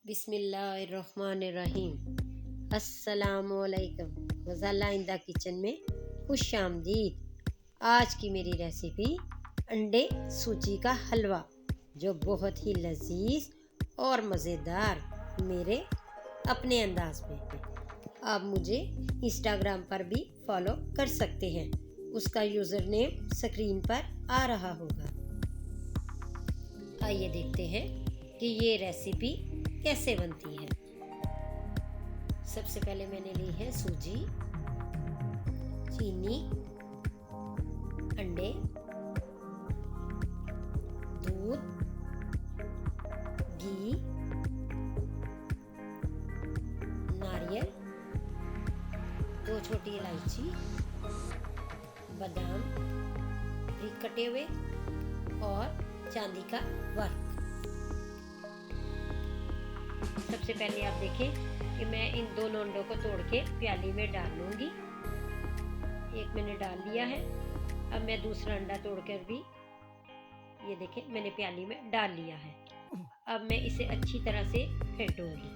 बिस्मिल्लाहिर्रहमानिर्रहीम। अस्सलामुअलैकुम। गज़ाला इंदा किचन में खुश आमदीद। आज की मेरी रेसिपी अंडे सूजी का हलवा, जो बहुत ही लजीज और मज़ेदार मेरे अपने अंदाज में है। आप मुझे इंस्टाग्राम पर भी फॉलो कर सकते हैं, उसका यूज़र नेम स्क्रीन पर आ रहा होगा। आइए देखते हैं कि ये रेसिपी कैसे बनती है। सबसे पहले मैंने ली है सूजी, चीनी, अंडे, दूध, घी, नारियल, 2 छोटी इलायची, बादाम बारीक कटे हुए और चांदी का वर्क। सबसे पहले आप देखें कि मैं इन दोनों अंडों को तोड़ के प्याली में डाल लूँगी। एक मैंने डाल लिया है। अब मैं दूसरा अंडा तोड़कर भी, ये देखें, मैंने प्याली में डाल लिया है। अब मैं इसे अच्छी तरह से फेंटूंगी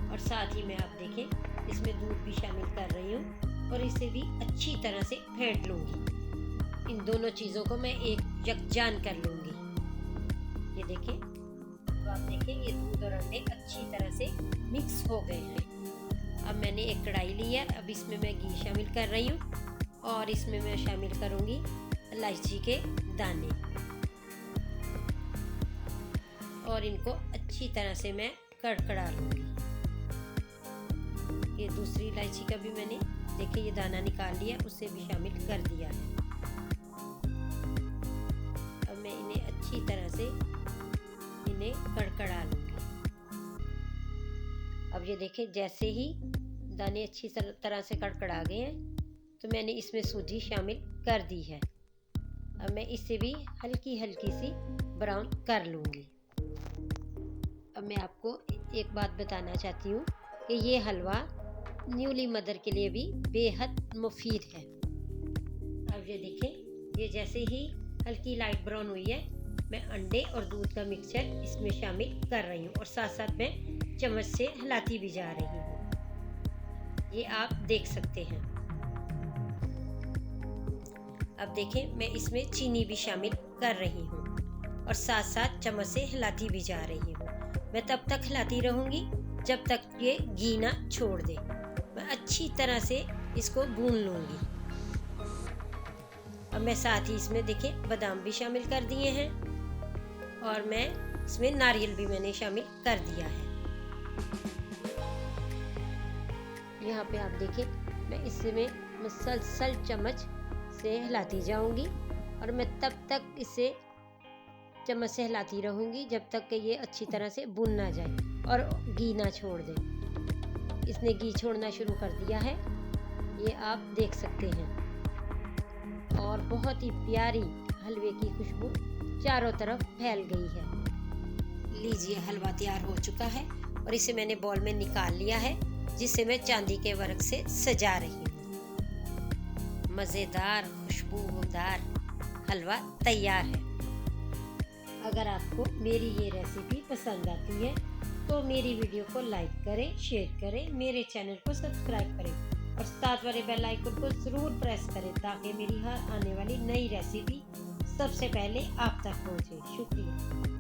और साथ ही में आप देखें इसमें दूध भी शामिल कर रही हूँ और इसे भी अच्छी तरह से फेंट लूँगी। इन दोनों चीज़ों को मैं एक यकजान कर लूँगी। ये देखें, तो आप देखें ये दूध और अंडे अच्छी तरह से मिक्स हो गए हैं। अब मैंने एक कढ़ाई ली है। अब इसमें मैं घी शामिल कर रही हूँ और इसमें मैं शामिल करूँगी इलायची के दाने और इनको अच्छी तरह से मैं कड़कड़ा लूँगी। ये दूसरी इलायची का भी मैंने, देखिए, ये दाना निकाल लिया, उसे भी शामिल कर दिया है। अब मैं इन्हें अच्छी तरह से कड़कड़ा लूँगी। अब ये देखें, जैसे ही दाने अच्छी तरह से कड़कड़ा गए हैं तो मैंने इसमें सूजी शामिल कर दी है। अब मैं इसे भी हल्की हल्की सी ब्राउन कर लूँगी। अब मैं आपको एक बात बताना चाहती हूँ कि ये हलवा न्यूली मदर के लिए भी बेहद मुफीद है। अब ये देखें, ये जैसे ही हल्की लाइट ब्राउन हुई है, मैं अंडे और दूध का मिक्सचर इसमें शामिल कर रही हूँ और साथ साथ मैं चम्मच से हिलाती भी जा रही हूँ। ये आप देख सकते हैं। अब देखें, मैं इसमें चीनी भी शामिल कर रही हूँ और साथ साथ चम्मच से हिलाती भी जा रही हूँ। मैं तब तक हिलाती रहूँगी जब तक ये घी ना छोड़ दे। मैं अच्छी तरह से इसको भून लूँगी। अब मैं साथ ही इसमें देखें बादाम भी शामिल कर दिए हैं और मैं इसमें नारियल भी मैंने शामिल कर दिया है। यहाँ पे आप देखें, मैं इसमें मुसलसल चम्मच से हिलाती जाऊंगी और मैं तब तक इसे चम्मच से हिलाती रहूंगी जब तक कि ये अच्छी तरह से भुन ना जाए और घी ना छोड़ दे। इसने घी छोड़ना शुरू कर दिया है, ये आप देख सकते हैं, और बहुत ही प्यारी हलवे की खुशबू चारों तरफ फैल गई है। लीजिए, हलवा तैयार हो चुका है और इसे मैंने बॉल में निकाल लिया है, जिसे मैं चांदी के वर्क से सजा रही हूँ। मज़ेदार खुशबूदार हलवा तैयार है। अगर आपको मेरी ये रेसिपी पसंद आती है तो मेरी वीडियो को लाइक करें, शेयर करें, मेरे चैनल को सब्सक्राइब करें और साथ वाले बेल आइकन को ज़रूर प्रेस करें ताकि मेरी हर आने वाली नई रेसिपी सबसे पहले आप तक पहुँचे। शुक्रिया।